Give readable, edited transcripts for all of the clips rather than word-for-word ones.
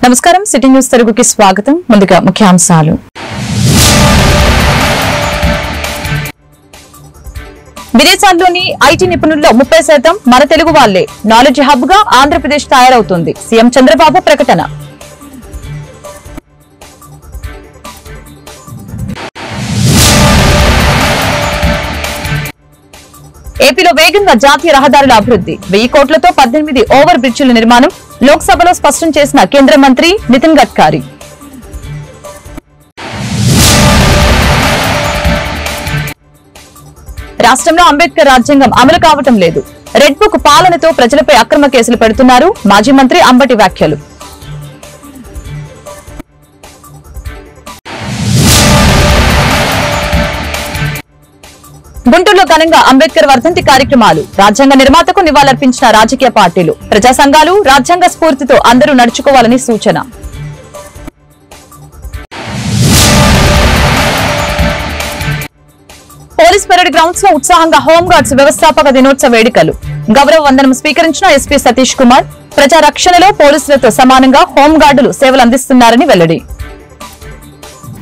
నమస్కారం city news తెలుగుకి స్వాగతం. ముందుగా ముఖ్యాంశాలు. విదేశాల్లోని ఐటీ నిపుణుల్లో 30% మన తెలుగు వాళ్లే. నాలెడ్జ్ హబ్ గా ఆంధ్రప్రదేశ్ తయారవుతుంది. సీఎం చంద్రబాబు ప్రకటన. ఏపీలో వేగంగా జాతీయ రహదారుల అభివృద్ధి. 1000 కోట్లతో 18 ఓవర్ బ్రిడ్జిల నిర్మాణం లోక్సభలో స్పష్టం చేసిన కేంద్ర మంత్రి నితిన్ గడ్కరీ. రాష్ట్రంలో అంబేద్కర్ రాజ్యాంగం అమలు కావటం లేదు. రెడ్ బుక్ పాలనతో ప్రజలపై అక్రమ కేసులు పెడుతున్నారు. మాజీ మంత్రి అంబటి వ్యాఖ్యలు. గుంటూరులో ఘనంగా అంబేద్కర్ వర్ధంతి కార్యక్రమాలు. రాజ్యాంగ నిర్మాతకు నివాళులర్పించిన రాజకీయ పార్టీలు, ప్రజా సంఘాలు రాజ్యాంగ స్ఫూర్తితో అందరూ నడుచుకోవాలని సూచన. పోలీస్ పరేడ్ గ్రౌండ్స్ లో ఉత్సాహంగా హోంగార్డ్స్ వ్యవస్థాపక దినోత్సవ వేడుకలు. గౌరవ వందనం స్వీకరించిన ఎస్పీ సతీష్ కుమార్. ప్రజా రక్షణలో పోలీసులతో సమానంగా హోంగార్డులు సేవలు అందిస్తున్నారని వెల్లడి.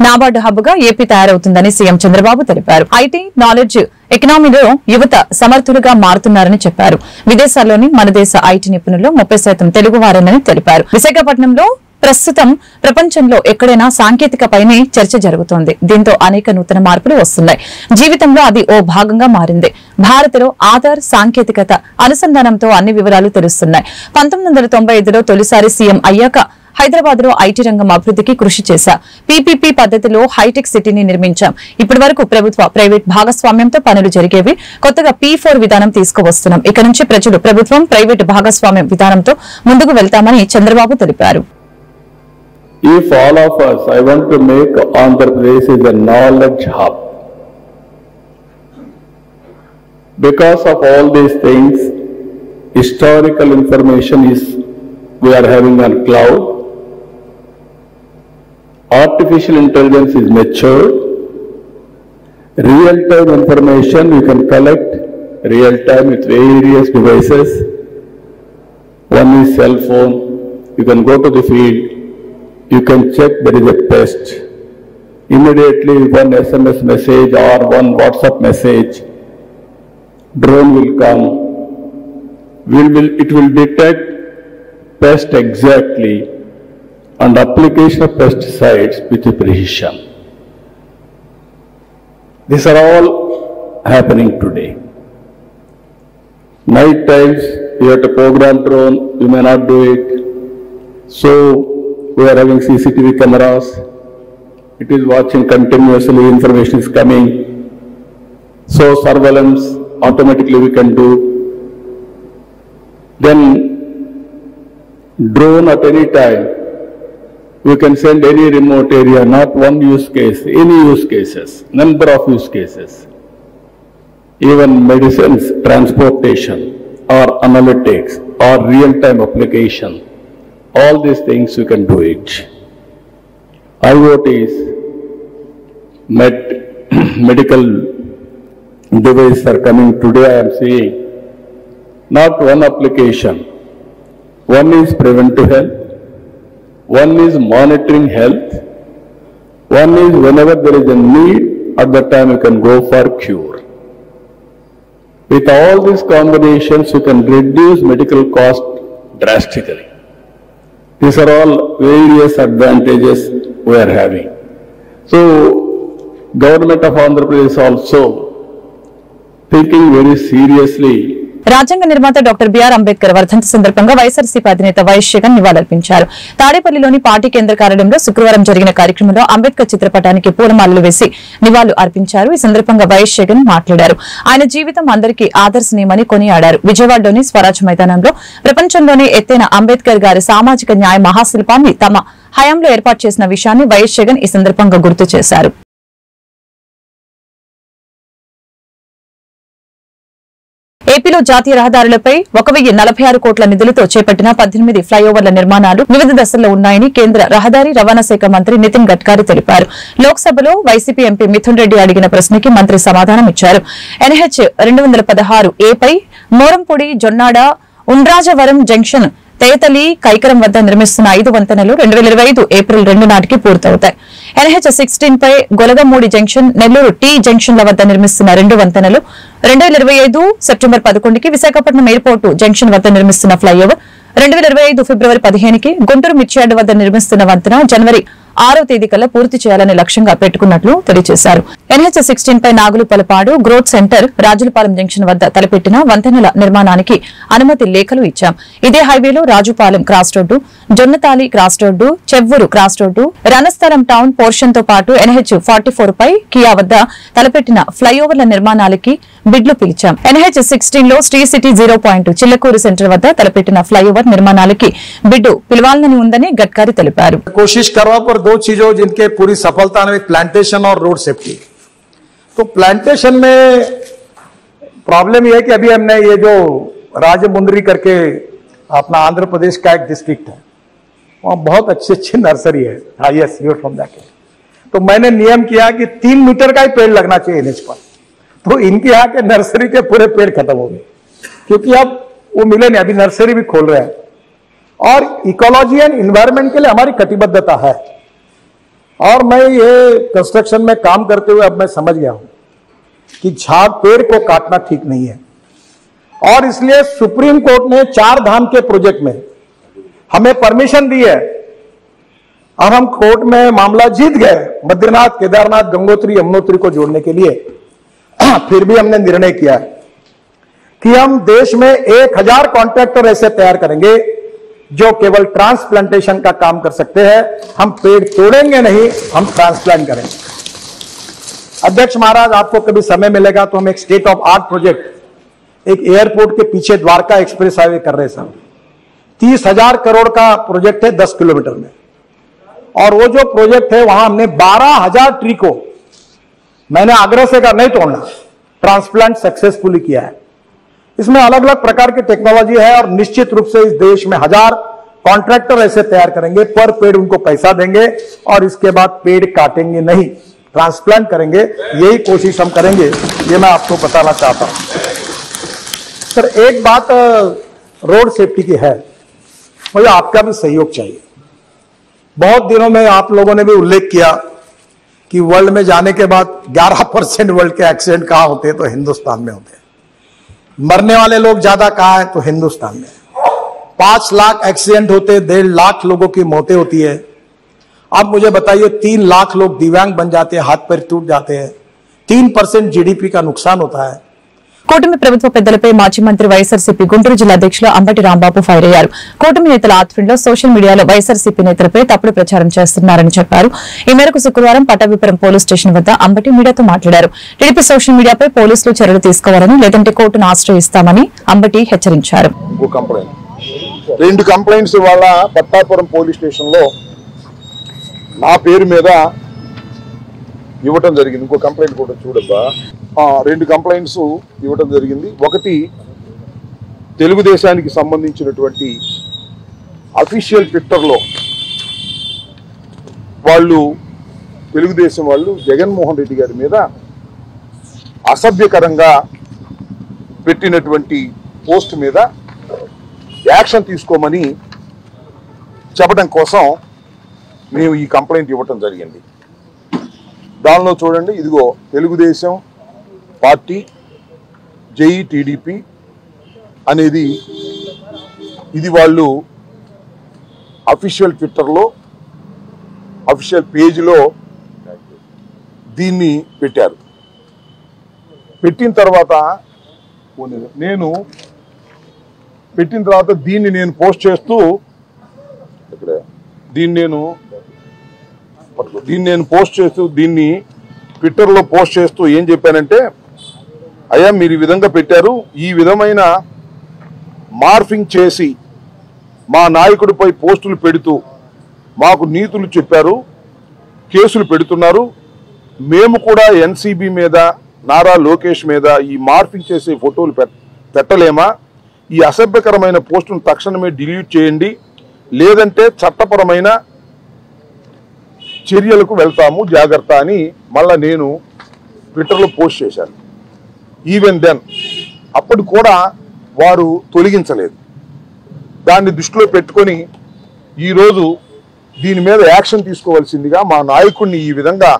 నాబార్డు హబ్ గా ఏపీ తయారవుతుందని సీఎం చంద్రబాబు తెలిపారు. ఐటీ, నాలెడ్జ్ ఎకనామీలో యువత సమర్థులుగా మారుతున్నారని చెప్పారు. విదేశాల్లోని మన దేశ ఐటీ నిపుణుల్లో 30% తెలుగువారేనని తెలిపారు. విశాఖపట్నంలో ప్రస్తుతం ప్రపంచంలో ఎక్కడైనా సాంకేతికపైనే చర్చ జరుగుతోంది. దీంతో అనేక నూతన మార్పులు వస్తున్నాయి. జీవితంలో అది ఓ భాగంగా మారింది. భారత్లో ఆధార్ సాంకేతికత అనుసంధానంతో అన్ని వివరాలు తెలుస్తున్నాయి. 1995లో తొలిసారి సీఎం అయ్యాక హైదరాబాద్ లో ఐటీ రంగం అభివృద్ధికి కృషి చేశా. పీపీపీ పద్ధతిలో హైటెక్ సిటీని నిర్మించాం. ఇప్పటి వరకు ప్రభుత్వ, ప్రైవేట్ భాగస్వామ్యంతో పనులు జరిగేవి. కొత్తగా P4 విధానం తీసుకువస్తున్నాం. ఇక నుంచి ప్రజలు ప్రభుత్వం, ప్రైవేట్ భాగస్వామ్యం విధానంతో ముందుకు వెళ్తామని చంద్రబాబు తెలిపారు. If all of us, I want to make Andhra Pradesh is a knowledge hub. Because of all these things, historical information is we are having on cloud. Artificial intelligence is matured. Real-time information you can collect real-time with various devices. One is cell phone. You can go to the field. You can check there is a pest. Immediately one SMS message or one WhatsApp message, drone will come. It will detect pest exactly and application of pesticides with precision. These are all happening today. Night times you have to program drone, you may not do it. So we are having CCTV cameras. It is watching continuously, information is coming. So surveillance automatically we can do. Then drone at any time, we can send any remote area, not one use case, any use cases, number of use cases. Even medicines, transportation, or analytics, or real-time application, all these things you can do it. IoTs, medical devices are coming today, I am seeing. Not one application. One is preventive health. One is monitoring health. One is whenever there is a need, at that time you can go for cure. With all these combinations, you can reduce medical cost drastically. These are all various advantages we are having. So, Government of Andhra Pradesh also thinking very seriously. రాజ్యాంగ నిర్మాత doctor BR Ambedkar వర్ధంతి సందర్భంగా వైఎస్ఆర్సీపీ అధినేత YS Jagan నివాళులర్పించారు. తాడేపల్లిలోని party కేంద్ర కార్యాలయంలో శుక్రవారం జరిగిన కార్యక్రమంలో అంబేద్కర్ చిత్రపటానికి పూలమాలలు వేసి నివాళులు అర్పించారు. ఈ సందర్భంగా వైఎస్ జగన్ మాట్లాడారు. ఆయన జీవితం అందరికీ ఆదర్శనీయమని కొనియాడారు. విజయవాడలోని స్వరాజ్ మైదానంలో ప్రపంచంలోనే ఎత్తైన అంబేద్కర్ గారి సామాజిక న్యాయ మహాశిల్పాన్ని తమ హయాంలో ఏర్పాటు చేసిన విషయాన్ని వైఎస్ జగన్ ఈ సందర్భంగా గుర్తు చేశారు. ఏపీలో జాతీయ రహదారులపై 1046 కోట్ల నిధులతో చేపట్టిన 18 ఫ్లైఓవర్ల నిర్మాణాలు వివిధ దశల్లో ఉన్నాయని కేంద్ర రహదారి రవాణా శాఖ మంత్రి నితిన్ గడ్కరీ తెలిపారు. లోక్సభలో వైసీపీ ఎంపీ మిథున్ రెడ్డి అడిగిన ప్రశ్నకి మంత్రి సమాధానం ఇచ్చారు. NH 216A పై మోరంపొడి, జొన్నాడ, ఉండ్రాజవరం జంక్షన్ తేతలి కైకరం వద్ద నిర్మిస్తున్న 5 వంతెనలు 2025 ఏప్రిల్ 2 నాటికి పూర్తవుతాయి. NH-16 పై గొలగమూడి జంక్షన్, నెల్లూరు టీ జంక్షన్ల వద్ద నిర్మిస్తున్న 2 వంతెనలు 2025 సెప్టెంబర్ 11కి, విశాఖపట్నం ఎయిర్పోర్టు జంక్షన్ వద్ద నిర్మిస్తున్న ఫ్లైఓవర్ 2025 ఫిబ్రవరి 15కి, గుంటూరు మిర్చియార్డు వద్ద నిర్మిస్తున్న వంతెన జనవరి 6వ తేదీ కల్లా పూర్తి చేయాలని లక్ష్యంగా పెట్టుకున్నట్లు తెలియజేశారు. NH-16 పై Nagulupalapadu growth centre, Rajulapalem junction వద్ద తలపెట్టిన వంతెనల నిర్మాణానికి అనుమతి లేఖలు ఇచ్చాం. ఇదే హైవేలో Rajupalem cross road, Jonnathali cross road, Chevvuru cross road, Ranasthalam town portion తో పాటు NH-44 పై కియా వద్ద తలపెట్టిన ఫ్లైఓవర్ల నిర్మాణాలకి బిడ్లు పిలిచాం. NH-16 లో Sri city 0 point Chillakur centre వద్ద తలపెట్టిన ఫ్లైఓవర్ నిర్మాణాలకి బిడ్డు పిలవాలని ఉందని గడ్కరీ తెలిపారు. कोशिश करवा पर दो चीजों जिनके पूरी सफलता में प्लांटेशन और रोड सेफ्टी। तो प्लांटेशन में प्रॉब्लम यह है कि अभी हमने ये जो राजमुंदरी करके अपना आंध्र प्रदेश का एक डिस्ट्रिक्ट है, वहाँ बहुत अच्छी अच्छी नर्सरी है, हाईएस्ट यूर फ्रॉम दैट। तो मैंने नियम किया कि 3 मीटर का ही पेड़ लगना चाहिए NH पर। तो इनके यहाँ के नर्सरी के पूरे पेड़ खत्म हो गए, क्योंकि अब वो मिले नहीं। अभी नर्सरी भी खोल रहे हैं और इकोलॉजी एंड इन्वायरमेंट के लिए हमारी कटिबद्धता है। और मैं ये कंस्ट्रक्शन में काम करते हुए अब मैं समझ गया हूं कि झाड़ पेड़ को काटना ठीक नहीं है, और इसलिए सुप्रीम कोर्ट ने 4 धाम के प्रोजेक्ट में हमें परमिशन दी है। और हम कोर्ट में मामला जीत गए, बद्रीनाथ, केदारनाथ, गंगोत्री, यमुनोत्री को जोड़ने के लिए। फिर भी हमने निर्णय किया है कि हम देश में 1000 कॉन्ट्रैक्टर ऐसे तैयार करेंगे जो केवल ट्रांसप्लांटेशन का काम कर सकते हैं। हम पेड़ तोड़ेंगे नहीं, हम ट्रांसप्लांट करेंगे। अध्यक्ष महाराज, आपको कभी समय मिलेगा तो हम एक स्टेट ऑफ आर्ट प्रोजेक्ट एक एयरपोर्ट के पीछे द्वारका एक्सप्रेस हाईवे कर रहे हैं साहब। 30,000 करोड़ का प्रोजेक्ट है 10 किलोमीटर में, और वो जो प्रोजेक्ट है वहां हमने 12,000 ट्री को मैंने आग्रह से कहा नहीं तोड़ना, ट्रांसप्लांट सक्सेसफुली किया है। इसमें अलग अलग प्रकार की टेक्नोलॉजी है, और निश्चित रूप से इस देश में 1000 कॉन्ट्रैक्टर ऐसे तैयार करेंगे, पर पेड़ उनको पैसा देंगे और इसके बाद पेड़ काटेंगे नहीं, ट्रांसप्लांट करेंगे। यही कोशिश हम करेंगे, ये मैं आपको बताना चाहता हूं। सर, एक बात रोड सेफ्टी की है, मुझे आपका भी सहयोग चाहिए। बहुत दिनों में आप लोगों ने भी उल्लेख किया कि वर्ल्ड में जाने के बाद 11% वर्ल्ड के एक्सीडेंट कहां होते हैं, तो हिंदुस्तान में होते हैं। मरने वाले लोग ज्यादा कहां है, तो हिंदुस्तान में। 5 लाख एक्सीडेंट होते, 1.5 लाख लोगों की मौतें होती है। अब मुझे बताइए, 3 लाख लोग दिव्यांग बन जाते हैं, हाथ पैर टूट जाते हैं, 3% GDP का नुकसान होता है। కూటమి ప్రభుత్వ పెద్దలపై మాజీ మంత్రి వైఎస్ఆర్సీపీ గుంటూరు జిల్లా అధ్యక్షులు అంబటి రాంబాబు ఫైర్ అయ్యారు. కూటమి నేతల ఆధ్వర్యంలో సోషల్ మీడియాలో వైఎస్ఆర్సీపీ నేతలపై తప్పుడు ప్రచారం చేస్తున్నారని చెప్పారు. ఈ మేరకు శుక్రవారం పట్టాభిపురం పోలీస్ స్టేషన్ వద్ద అంబటి మీడియాతో మాట్లాడారు. టీడీపీ సోషల్ మీడియాపై పోలీసులు చర్యలు తీసుకోవాలని, లేదంటే కోర్టును ఆశ్రయిస్తామని అంబటి హెచ్చరించారు. 2 కంప్లైంట్స్ ఇవాళ పట్టాపురం పోలీస్ స్టేషన్ లో నా పేరు మీద ఇవ్వటం జరిగింది. ఇంకో కంప్లైంట్ కూడా చూడబ్బా. 2 కంప్లైంట్స్ ఇవ్వటం జరిగింది. ఒకటి తెలుగుదేశానికి సంబంధించినటువంటి అఫీషియల్ ట్విట్టర్లో వాళ్ళు, తెలుగుదేశం వాళ్ళు జగన్మోహన్ రెడ్డి గారి మీద అసభ్యకరంగా పెట్టినటువంటి పోస్ట్ మీద యాక్షన్ తీసుకోమని చెప్పడం కోసం మేము ఈ కంప్లైంట్ ఇవ్వటం జరిగింది. దానిలో చూడండి, ఇదిగో తెలుగుదేశం పార్టీ జై టీడీపీ అనేది ఇది వాళ్ళు అఫీషియల్ ట్విట్టర్లో అఫీషియల్ పేజీలో దీన్ని పెట్టారు. పెట్టిన తర్వాత దీన్ని నేను పోస్ట్ చేస్తూ దీన్ని ట్విట్టర్లో పోస్ట్ చేస్తూ ఏం చెప్పానంటే, అయ్యా మీరు ఈ విధంగా పెట్టారు, ఈ విధమైన మార్ఫింగ్ చేసి మా నాయకుడిపై పోస్టులు పెడుతూ మాకు నీతులు చెప్పారు, కేసులు పెడుతున్నారు. మేము కూడా ఎన్సీబీ మీద, నారా లోకేష్ మీద ఈ మార్ఫింగ్ చేసే ఫోటోలు పెట్టలేమా? ఈ అసభ్యకరమైన పోస్టును తక్షణమే డిలీట్ చేయండి, లేదంటే చట్టపరమైన చర్యలకు వెళ్తాము, జాగ్రత్త అని మళ్ళా నేను ట్విట్టర్లో పోస్ట్ చేశాను. ఈవెన్ దెన్ అప్పటి కూడా వారు తొలగించలేదు. దాన్ని దృష్టిలో పెట్టుకొని ఈరోజు దీని మీద యాక్షన్ తీసుకోవాల్సిందిగా మా నాయకుడిని ఈ విధంగా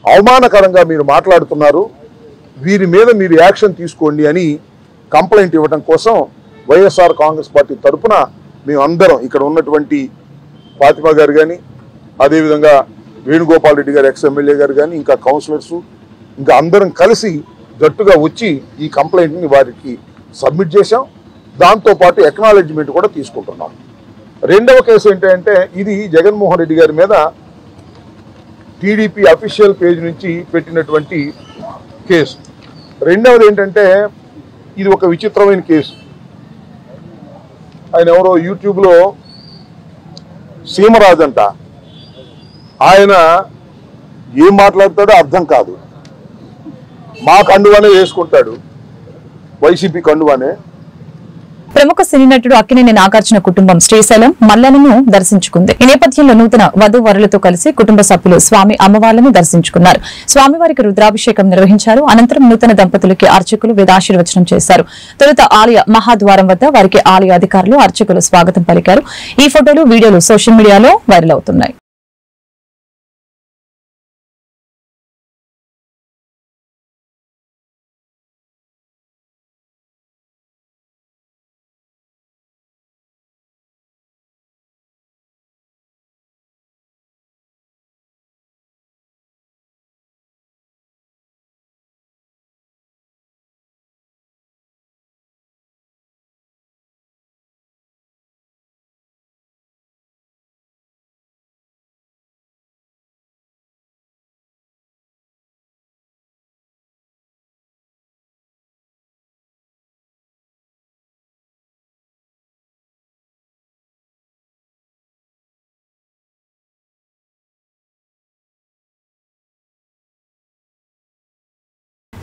అవమానకరంగా మీరు మాట్లాడుతున్నారు, వీరి మీద మీరు యాక్షన్ తీసుకోండి అని కంప్లైంట్ ఇవ్వడం కోసం వైఎస్ఆర్ కాంగ్రెస్ పార్టీ తరఫున మేము అందరం ఇక్కడ ఉన్నటువంటి ఫాతిమా గారు కానీ, అదేవిధంగా వేణుగోపాల్ రెడ్డి గారు ఎక్స్-ఎమ్మెల్యే గారు కానీ, ఇంకా కౌన్సిలర్స్, ఇంకా అందరం కలిసి జట్టుగా వచ్చి ఈ కంప్లైంట్ని వారికి సబ్మిట్ చేశాం. దాంతోపాటు ఎక్నాలెడ్జ్మెంట్ కూడా తీసుకుంటున్నాం. రెండవ కేసు ఏంటంటే ఇది జగన్మోహన్ రెడ్డి గారి మీద టీడీపీ అఫీషియల్ పేజ్ నుంచి పెట్టినటువంటి కేసు. రెండవది ఏంటంటే ఇది ఒక విచిత్రమైన కేసు. ఆయన ఎవరో యూట్యూబ్లో సీమరాజు అంట, ఆయన ఏం మాట్లాడతాడో అర్థం కాదు. మా కండువానే వేసుకుంటాడు, వైసీపీ కండువానే. ప్రముఖ సినీ నటుడు అక్కినేని నాగార్జున కుటుంబం శ్రీశైలం మల్లలను దర్శించుకుంది. ఈ నేపథ్యంలో నూతన వధూవరులతో కలిసి కుటుంబ సభ్యులు స్వామి అమ్మవార్లను దర్శించుకున్నారు. స్వామివారికి రుద్రాభిషేకం నిర్వహించారు. అనంతరం నూతన దంపతులకి అర్చకులు వేదాశీర్వచనం చేశారు. తొలుత ఆలయ మహాద్వారం వద్ద వారికి ఆలయ అధికారులు, అర్చకులు స్వాగతం పలికారు. ఈ ఫోటోలు, వీడియోలు సోషల్ మీడియాలో వైరల్ అవుతున్నాయి.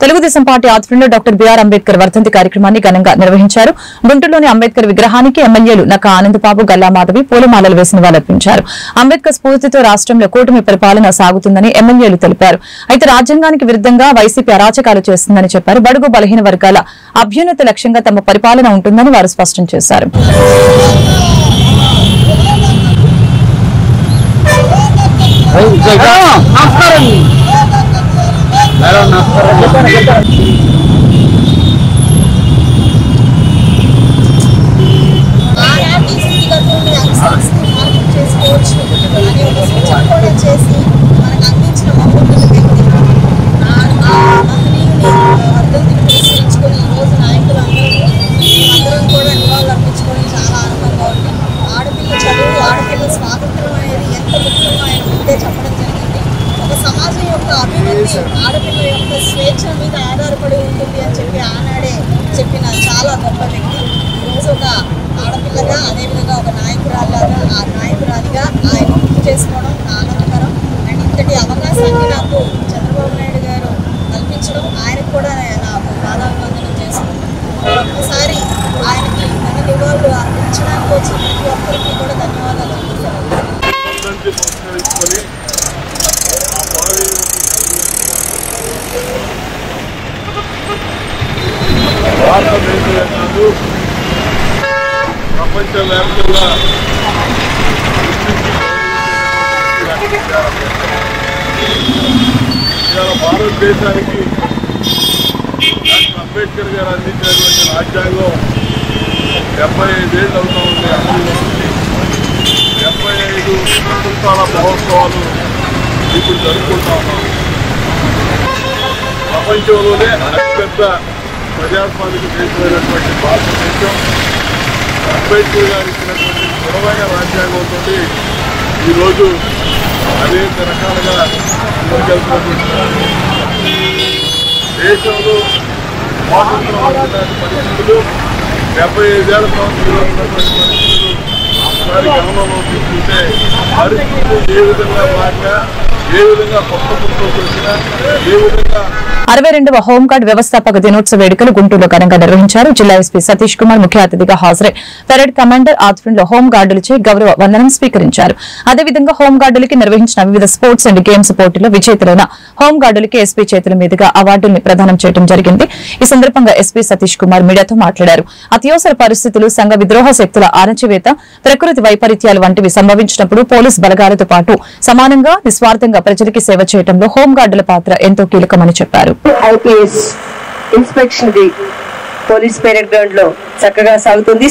తెలుగుదేశం పార్టీ ఆధ్వర్యంలో డాక్టర్ బిఆర్ అంబేద్కర్ వర్ధంతి కార్యక్రమాన్ని ఘనంగా నిర్వహించారు. గుంటూరులోని అంబేద్కర్ విగ్రహానికి ఎమ్మెల్యేలు నక్కా ఆనందబాబు, గల్లా మాధవి పూలమాలలు వేసి నివాళులర్పించారు. అంబేద్కర్ స్ఫూర్తితో రాష్ట్రంలో కూటమి పరిపాలన సాగుతుందని ఎమ్మెల్యేలు తెలిపారు. అయితే రాజ్యాంగానికి విరుద్ధంగా వైసీపీ అరాచకాలు చేస్తుందని చెప్పారు. బడుగు బలహీన వర్గాల అభ్యున్నతి లక్ష్యంగా తమ పరిపాలన ఉంటుందని వారు స్పష్టం చేశారు. ఆడపిల్ల యొక్క స్వేచ్ఛ మీద ఆధారపడి ఉంటుంది అని చెప్పి ఆనాడే చెప్పిన చాలా గొప్ప వ్యక్తి. ఈరోజు ఒక ఆడపిల్లగా, అదేవిధంగా ఒక నాయకురాలిగా, ఆ నాయకురాలిగా ఆయన గుర్తు చేసుకోవడం ఆనందకరం. అండ్ ఇంతటి అవకాశాన్ని నాకు చంద్రబాబు నాయుడు గారు కల్పించడం, ఆయనకు కూడా నాకు పాదాభివందనం చేసుకుంటాం. ఒక్కసారి ఆయనకి మన నివాళులు అర్పించడానికి వచ్చిన ప్రతి ఒక్కరికి కూడా ధన్యవాదాలు చెప్తున్నాను. భారతదేశంలో కాదు ప్రపంచవ్యాప్తంగా ఇవాళ భారతదేశానికి డాక్టర్ అంబేద్కర్ గారు అందించినటువంటి రాజ్యాంగం 75 ఏళ్ళు అవుతా ఉంది. అమలు 75 స్వతంత్రాల మహోత్సవాలు ఇప్పుడు జరుపుకుంటా ఉన్నాం. ప్రపంచంలోనే అతిపెద్ద ప్రజాస్వామిక దేశమైనటువంటి భారతదేశం అంబేద్కర్ గారు ఇచ్చినటువంటి దృఢమైన రాజ్యాంగంతో ఈరోజు అనేక రకాలుగా ముందుకెళ్తున్నటువంటి దేశంలో స్వాతంత్రం వచ్చినటువంటి పరిస్థితులు 75 ఏళ్ల సంవత్సరంలో ఉన్నటువంటి పరిస్థితులు ఒకసారి గమనంలో తీసుకుంటే పరిస్థితులు ఏ విధంగా మారినా ఏ విధంగా కొత్త గుర్తుకు వచ్చినా ఏ విధంగా 62వ హోంగార్డ్ వ్యవస్థాపక దినోత్సవ వేడుకలు గుంటూరులో ఘనంగా నిర్వహించారు. జిల్లా ఎస్పీ సతీష్ కుమార్ ముఖ్య అతిథిగా హాజరై పెరేడ్ కమాండర్ ఆధ్వర్యంలో హోంగార్డులచే గౌరవ వందనం స్వీకరించారు. అదేవిధంగా హోంగార్డులకి నిర్వహించిన వివిధ స్పోర్ట్స్ అండ్ గేమ్స్ పోటీల్లో విజేతలైన హోంగార్డులకి ఎస్పీ చేతుల మీదుగా అవార్డుల్ని ప్రదానం చేయడం జరిగింది. ఈ సందర్భంగా ఎస్పీ సతీష్ కుమార్ మీడియాతో మాట్లాడారు. అత్యవసర పరిస్థితులు, సంఘ విద్రోహ శక్తుల అణచివేత, ప్రకృతి వైపరీత్యాలు వంటివి సంభవించినప్పుడు పోలీస్ బలగాలతో పాటు సమానంగా నిస్వార్థంగా ప్రజలకి సేవ చేయడంలో హోంగార్డుల పాత్ర ఎంతో కీలకమని చెప్పారు. IPS inspection the police parade ground లో చక్కగా సాగుతుంది.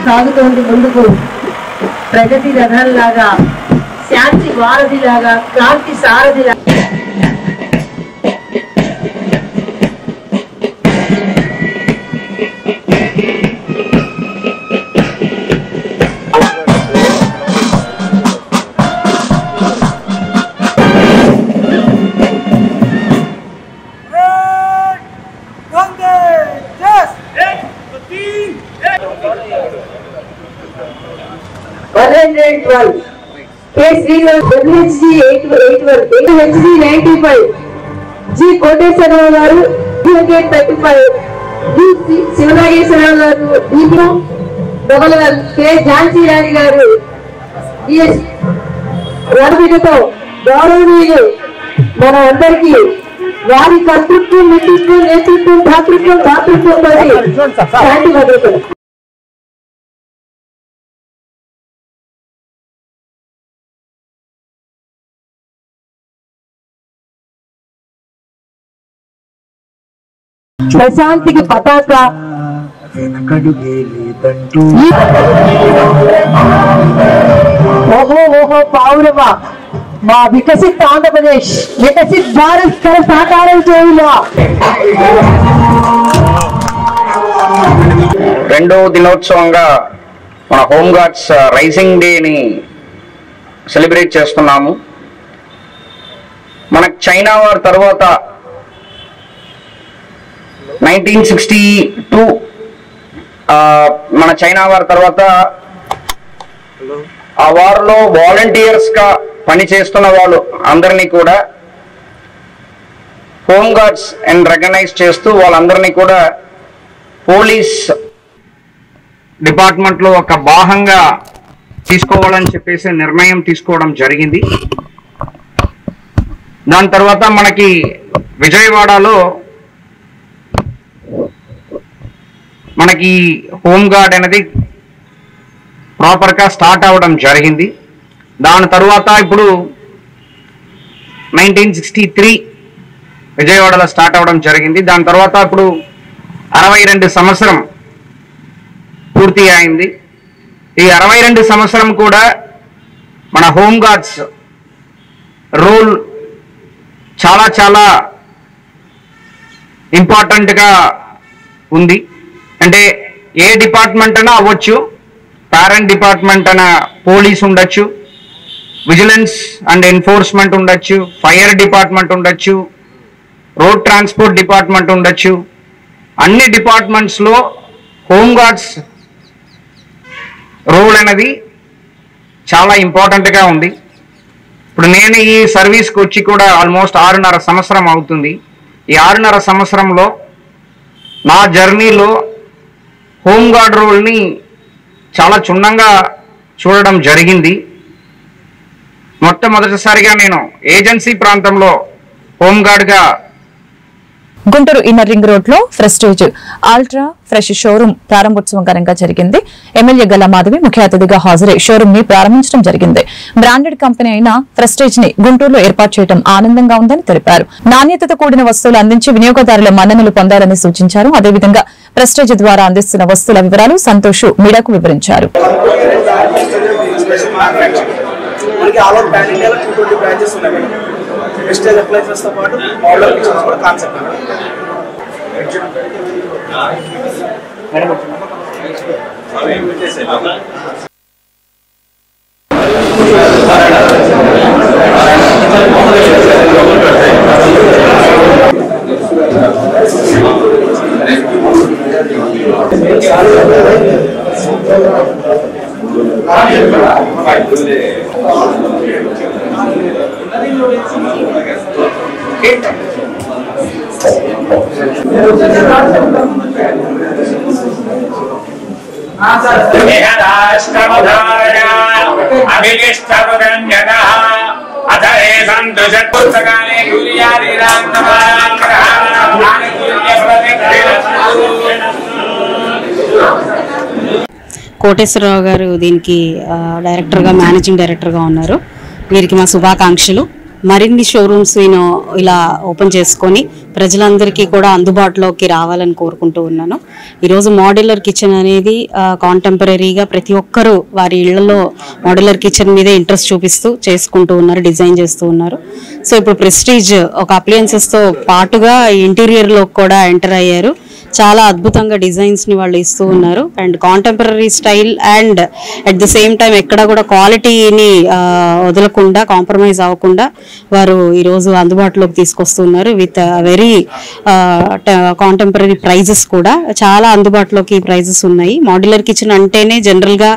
సాగుతోంది ముందుకు ప్రగతి రథంలాగా, శాంతి వారధిలాగా, Kranti సారథిలాగా. WHG 81, HG 95, G Koteswararao గారు 35, G శివనాగేశ్వరరావు గారు, K ఝాన్సీ రాణి గారు, వారితో గౌరవనీయులు మన అందరికీ వారి కర్తృత్వం, మిత్రుత్వం, నేతృత్వం, భాతృత్వంతో శాంతి భద్రతలు. ప్రశాంతికి పతాక ఓహో పౌరవ మా వికసిత్ ఆంధ్రప్రదేశ్, వికసిత్ భారత్ సాకారం చేయులా. రెండో దినోత్సవంగా మన హోంగార్డ్స్ రైజింగ్ డేని సెలబ్రేట్ చేస్తున్నాము. మనకు చైనా వార్ తర్వాత 1962 మన చైనా వార్ తర్వాత ఆ వార్లో వాలంటీర్స్ గా పనిచేస్తున్న వాళ్ళు అందరినీ కూడా హోంగార్డ్స్ అండ్ రికగ్నైజ్ చేస్తూ వాళ్ళందరినీ కూడా పోలీస్ డిపార్ట్మెంట్ లో ఒక భాగంగా తీసుకోవాలని చెప్పేసి నిర్ణయం తీసుకోవడం జరిగింది. దాని తర్వాత మనకి విజయవాడలో మనకి హోంగార్డ్ అనేది ప్రాపర్గా స్టార్ట్ అవ్వడం జరిగింది. దాని తర్వాత ఇప్పుడు 1963 విజయవాడలో స్టార్ట్ అవ్వడం జరిగింది. దాని తర్వాత ఇప్పుడు 62 సంవత్సరం పూర్తి అయింది. ఈ 62 సంవత్సరం కూడా మన హోంగార్డ్స్ రోల్ చాలా చాలా ఇంపార్టెంట్గా ఉంది. అంటే ఏ డిపార్ట్మెంట్ అయినా అవ్వచ్చు, పేరెంట్ డిపార్ట్మెంట్ అయినా పోలీస్ ఉండొచ్చు, విజిలెన్స్ అండ్ ఎన్ఫోర్స్మెంట్ ఉండొచ్చు, ఫైర్ డిపార్ట్మెంట్ ఉండొచ్చు, రోడ్ ట్రాన్స్పోర్ట్ డిపార్ట్మెంట్ ఉండొచ్చు. అన్ని డిపార్ట్మెంట్స్లో హోంగార్డ్స్ రోల్ అనేది చాలా ఇంపార్టెంట్గా ఉంది. ఇప్పుడు నేను ఈ సర్వీస్కి వచ్చి కూడా ఆల్మోస్ట్ 6.5 సంవత్సరం అవుతుంది. ఈ 6.5 సంవత్సరంలో నా జర్నీలో హోంగార్డ్ రోల్ని చాలా క్షుణ్ణంగా చూడడం జరిగింది. మొట్టమొదటిసారిగా నేను ఏజెన్సీ ప్రాంతంలో హోంగార్డ్గా గుంటూరు ఇన్నర్ రింగ్ రోడ్ లో ప్రెస్టీజ్ అల్ట్రా ఫ్రెష్ షోరూం ప్రారంభోత్సవం ఘనంగా జరిగింది. ఎమ్మెల్యే గల్లా మాధవి ముఖ్య అతిథిగా హాజరై షోరూం ని ప్రారంభించడం జరిగింది. బ్రాండెడ్ కంపెనీ అయిన ప్రెస్టీజ్ ని గుంటూరులో ఏర్పాటు చేయడం ఆనందంగా ఉందని తెలిపారు. నాణ్యతతో కూడిన వస్తువులు అందించి వినియోగదారుల మన్ననలు పొందాలని సూచించారు. అదేవిధంగా ప్రెస్టీజ్ ద్వారా అందిస్తున్న వస్తువుల వివరాలు సంతోష్ మీడియాకు వివరించారు. ప్రెస్టీజ్ అప్లయన్సెస్ తో పాటు మోడల్ కిచెన్స్ కూడా కాన్సెప్ట్ కోటేశ్వరరావు గారు దీనికి డైరెక్టర్గా మేనేజింగ్ డైరెక్టర్గా ఉన్నారు. వీరికి మా శుభాకాంక్షలు. మరిన్ని షోరూమ్స్ ఇలా ఓపెన్ చేసుకొని ప్రజలందరికీ కూడా అందుబాటులోకి రావాలని కోరుకుంటూ ఉన్నాను. ఈరోజు మోడ్యులర్ కిచెన్ అనేది కాంటెంపరీగా ప్రతి ఒక్కరూ వారి ఇళ్లలో మోడ్యులర్ కిచెన్ మీదే ఇంట్రెస్ట్ చూపిస్తూ చేసుకుంటూ ఉన్నారు, డిజైన్ చేస్తూ ఉన్నారు. సో ఇప్పుడు ప్రెస్టీజ్ ఒక అప్లయన్సెస్తో పాటుగా ఇంటీరియర్లో కూడా ఎంటర్ అయ్యారు. చాలా అద్భుతంగా డిజైన్స్ని వాళ్ళు ఇస్తూ ఉన్నారు. And contemporary style and at the same time ఎక్కడ కూడా క్వాలిటీని వదలకుండా కాంప్రమైజ్ అవ్వకుండా వారు ఈరోజు అందుబాటులోకి తీసుకొస్తున్నారు. విత్ వెరీ కాంటెంపరీ ప్రైజెస్ కూడా చాలా అందుబాటులోకి ఈ ప్రైజెస్ ఉన్నాయి. మాడ్యులర్ కిచెన్ అంటేనే జనరల్గా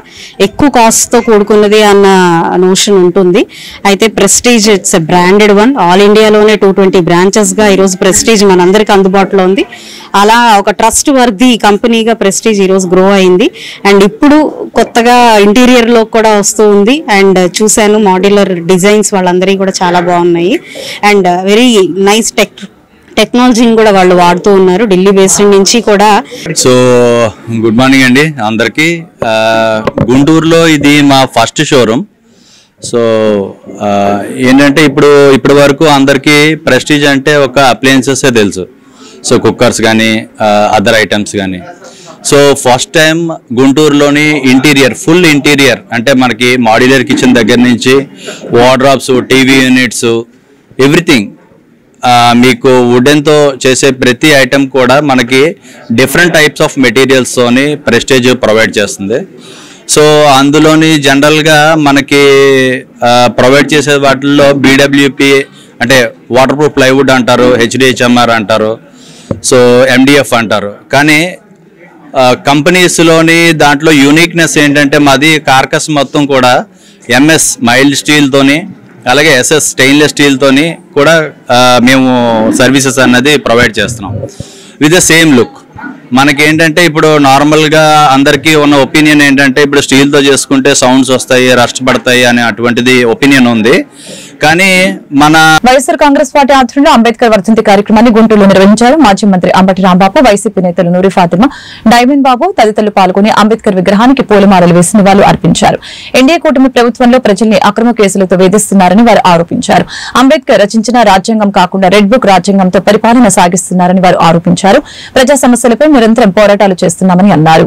ఎక్కువ కాస్ట్తో కూడుకున్నది అన్న నోషన్ ఉంటుంది. అయితే prestige it's a branded one. All ఇండియాలోనే 220 బ్రాంచెస్గా ఈరోజు ప్రెస్టీజ్ మనందరికీ అందుబాటులో ఉంది. అలా ఒక ట్రస్ట్ వర్ది కంపెనీగా ప్రెస్టీజ్ ఈరోజు గ్రో అయింది. అండ్ ఇప్పుడు కొత్తగా ఇంటీరియర్లో కూడా వస్తూ ఉంది. అండ్ చూశాను మాడ్యులర్ డిజైన్స్ వాళ్ళందరికీ కూడా చాలా బాగున్నాయి. అండ్ వెరీ నైస్ టెక్నాలజీని కూడా వాళ్ళు వాడుతూ ఉన్నారు ఢిల్లీ బేస్డ్ నుంచి కూడా. సో గుడ్ మార్నింగ్ అండి అందరికీ. గుంటూరులో ఇది మా ఫస్ట్ షోరూమ్. సో ఏంటంటే ఇప్పటి వరకు అందరికీ ప్రెస్టీజ్ అంటే ఒక అప్లయన్సెస్ తెలుసు. సో కుక్కర్స్ కానీ అదర్ ఐటమ్స్ కానీ. సో ఫస్ట్ టైం గుంటూరులోని ఫుల్ ఇంటీరియర్ అంటే మనకి మాడ్యులర్ కిచెన్ దగ్గర నుంచి వార్డ్రాబ్స్, టీవీ యూనిట్స్, ఎవ్రీథింగ్ మీకు వుడెన్తో చేసే ప్రతి ఐటమ్ కూడా మనకి డిఫరెంట్ టైప్స్ ఆఫ్ మెటీరియల్స్తోని ప్రెస్టీజ్ ప్రొవైడ్ చేస్తుంది. సో అందులోని జనరల్గా మనకి ప్రొవైడ్ చేసే వాటిల్లో BWP అంటే వాటర్ ప్రూఫ్ ప్లైవుడ్ అంటారు, HDHMR అంటారు, సో MDF అంటారు. కానీ కంపెనీస్లోని దాంట్లో యూనిక్నెస్ ఏంటంటే మాది కార్కస్ మొత్తం కూడా MS మైల్డ్ స్టీల్తోని అలాగే SS స్టెయిన్లెస్ స్టీల్తోని కూడా మేము సర్వీసెస్ అన్నది ప్రొవైడ్ చేస్తున్నాం విత్ ద సేమ్ లుక్. మనకేంటంటే ఇప్పుడు నార్మల్గా అందరికీ ఉన్న ఒపీనియన్ ఏంటంటే ఇప్పుడు స్టీల్తో చేసుకుంటే సౌండ్స్ వస్తాయి, రస్ట్ పడతాయి అనే అటువంటిది ఒపీనియన్ ఉంది. కానీ మన వైఎస్ఆర్ కాంగ్రెస్ పార్టీ ఆధ్వర్యంలో అంబేద్కర్ వర్ధంతి కార్యక్రమాన్ని గుంటూరులో నిర్వహించారు. మాజీ మంత్రి అంబటి రాంబాబు, వైసీపీ నేతలు నూరి ఫాతిమా, డైమండ్ బాబు తదితరులు పాల్గొని అంబేద్కర్ విగ్రహానికి పూలమాలలు వేసి నివాళులు అర్పించారు. ఎన్డీఏ కూటమి ప్రభుత్వంలో ప్రజల్ని అక్రమ కేసులతో వేధిస్తున్నారని వారు ఆరోపించారు. అంబేద్కర్ రచించిన రాజ్యాంగం కాకుండా రెడ్ బుక్ రాజ్యాంగంతో పరిపాలన సాగిస్తున్నారని వారు ఆరోపించారు. ప్రజా సమస్యలపై నిరంతరం పోరాటాలు చేస్తున్నామని అన్నారు.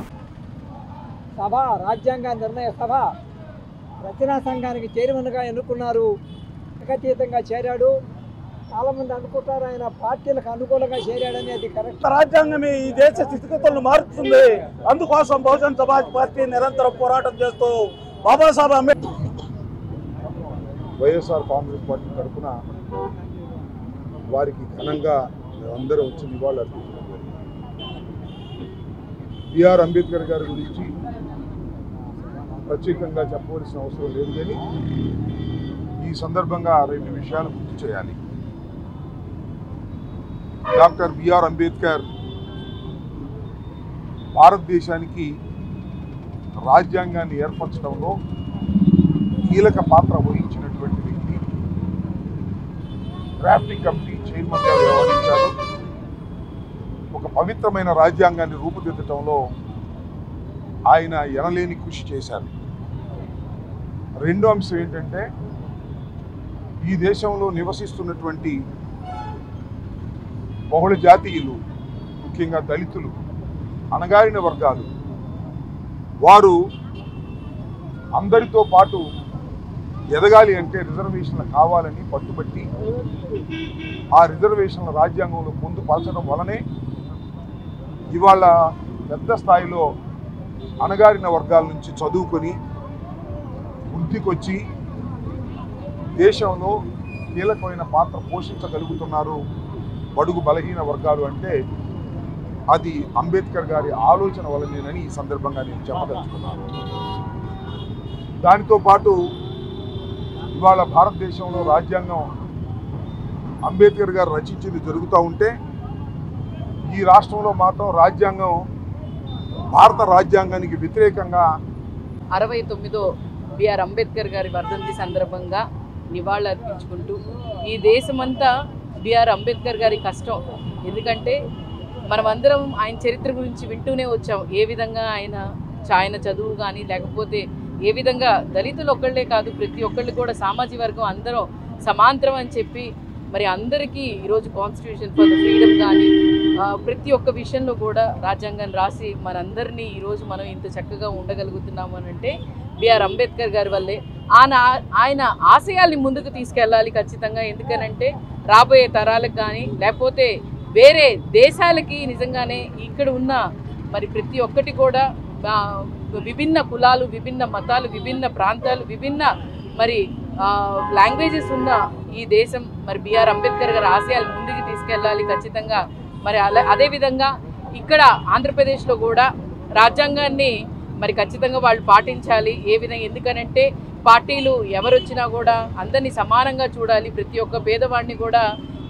రాజ్యాంగ నిర్ణయ సభ రచనా సంఘానికి చైర్మన్గా ఎన్నుకున్నారు. ఏకతీతంగా చేరాడు. చాలా మంది అనుకుంటారు ఆయన పార్టీలకు అనుకూలంగా చేరాడని. అది కరెక్ట్. రాజ్యాంగమే ఈ దేశ స్థితిగతులను మారుతుంది. అందుకోసం బహుజన్ సమాజ్ పార్టీ నిరంతరం పోరాటం చేస్తూ బాబాసాహెబ్ అంబేద్కర్ వైఎస్ఆర్ కాంగ్రెస్ పార్టీ తరఫున వారికి ఘనంగా అందరూ వచ్చి నివాళులు అర్పించారు. బిఆర్ అంబేద్కర్ గారి గురించి ప్రత్యేకంగా చెప్పవలసిన అవసరం లేదు. కానీ ఈ సందర్భంగా 2 విషయాలు గుర్తు చేయాలి. డాక్టర్ బిఆర్ అంబేద్కర్ భారతదేశానికి రాజ్యాంగాన్ని ఏర్పరచడంలో కీలక పాత్ర వహించినటువంటి వ్యక్తి. డ్రాఫ్టింగ్ కమిటీ చైర్మన్గా వ్యవహరించారు. ఒక పవిత్రమైన రాజ్యాంగాన్ని రూపుదిద్దటంలో ఆయన ఎనలేని కృషి చేశారు. రెండో అంశం ఏంటంటే ఈ దేశంలో నివసిస్తున్నటువంటి బహుళ జాతీయులు, ముఖ్యంగా దళితులు, అణగారిన వర్గాలు, వారు అందరితో పాటు ఎదగాలి అంటే రిజర్వేషన్లు కావాలని పట్టుబట్టి ఆ రిజర్వేషన్ల రాజ్యాంగంలో పొందుపరచడం వలనే ఇవాళ పెద్ద స్థాయిలో అణగారిన వర్గాల నుంచి చదువుకొని వృద్ధికొచ్చి దేశంలో కీలకమైన పాత్ర పోషించగలుగుతున్నారు బడుగు బలహీన వర్గాలు. అంటే అది అంబేద్కర్ గారి ఆలోచన వల్లనేనని ఈ సందర్భంగా నేను చెప్పదలుచుకున్నాను. దానితో పాటు ఇవాళ భారతదేశంలో రాజ్యాంగం అంబేద్కర్ గారు రచించింది జరుగుతూ ఉంటే ఈ రాష్ట్రంలో మాత్రం రాజ్యాంగం భారత రాజ్యాంగానికి వ్యతిరేకంగా 69వ బిఆర్ అంబేద్కర్ గారి వర్ధంతి సందర్భంగా నివాళులు అర్పించుకుంటూ ఈ దేశమంతా బిఆర్ అంబేద్కర్ గారి కష్టం. ఎందుకంటే మనమందరం ఆయన చరిత్ర గురించి వింటూనే వచ్చాం. ఏ విధంగా ఆయన చదువు కానీ లేకపోతే ఏ విధంగా దళితులు ఒక్కళ్ళే కాదు ప్రతి ఒక్కళ్ళు కూడా సామాజిక వర్గం అందరం సమాంతరం అని చెప్పి మరి అందరికీ ఈరోజు కాన్స్టిట్యూషన్ ఫర్ ద ఫ్రీడమ్ కానీ ప్రతి ఒక్క విషయంలో కూడా రాజ్యాంగాన్ని రాసి మనందరినీ ఈరోజు మనం ఇంత చక్కగా ఉండగలుగుతున్నాము అని అంటే బిఆర్ అంబేద్కర్ గారి వల్లే. ఆయన ఆశయాల్ని ముందుకు తీసుకెళ్ళాలి ఖచ్చితంగా. ఎందుకనంటే రాబోయే తరాలకు కానీ లేకపోతే వేరే దేశాలకి నిజంగానే ఇక్కడ ఉన్న మరి ప్రతి ఒక్కటి కూడా విభిన్న కులాలు, విభిన్న మతాలు, విభిన్న ప్రాంతాలు, విభిన్న మరి లాంగ్వేజెస్ ఉన్న ఈ దేశం మరి బిఆర్ అంబేద్కర్ గారి ఆశయాలు ముందుకు తీసుకెళ్ళాలి ఖచ్చితంగా. మరి అదేవిధంగా ఇక్కడ ఆంధ్రప్రదేశ్లో కూడా రాజ్యాంగాన్ని మరి ఖచ్చితంగా వాళ్ళు పాటించాలి. ఏ విధంగా, ఎందుకనంటే పార్టీలు ఎవరు వచ్చినా కూడా అందరినీ సమానంగా చూడాలి. ప్రతి ఒక్క పేదవాడిని కూడా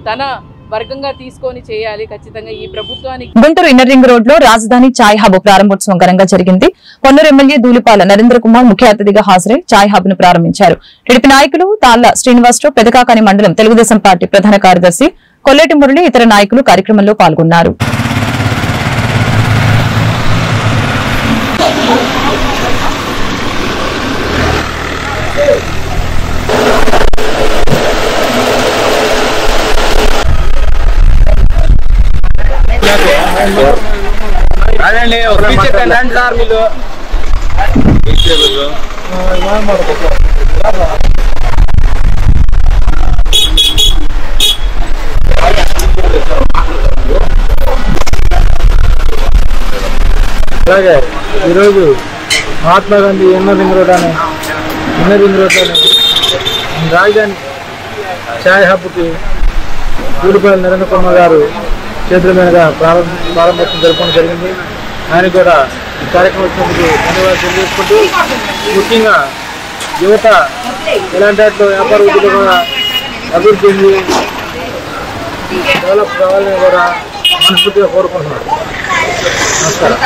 తన వర్గంగా తీసుకొని చేయాలి ఖచ్చితంగా ఈ ప్రభుత్వానికి. గుంటూరు ఇన్నర్ రింగ్ రోడ్ లో రాజధాని చాయ్ హబ్ ప్రారంభోత్సవం ఘనంగా జరిగింది. పొన్నూరు ఎమ్మెల్యే ధూళిపాల నరేంద్ర కుమార్ ముఖ్య అతిథిగా హాజరై చాయ్ హబ్ ను ప్రారంభించారు. టీడీపీ నాయకులు తాళ్ల శ్రీనివాసరావు, పెదకాకాని మండలం తెలుగుదేశం పార్టీ ప్రధాన కార్యదర్శి కొల్లేటి మురళి ఇతర నాయకులు కార్యక్రమంలో పాల్గొన్నారు. అదండి సార్ మీరు అలాగే ఈరోజు మహాత్మా గాంధీ ఇన్నర్ రింగ్ రోడ్లోని రాజధాని చాయ్ హబ్కి ధూళిపాల నరేంద్ర కుమార్ గారు చేతుల మీదుగా ప్రారంభోత్సవం జరపడం జరిగింది. ఆయన కూడా ఈ కార్యక్రమం వచ్చినందుకు ధన్యవాదాలు తెలియజేసుకుంటూ ముఖ్యంగా యువత ఇలాంటి వాటిలో వ్యాపార వృద్ధిలో కూడా అభివృద్ధి డెవలప్ కావాలని కూడా మనస్ఫూర్తిగా కోరుకుంటున్నాను. నమస్కారం.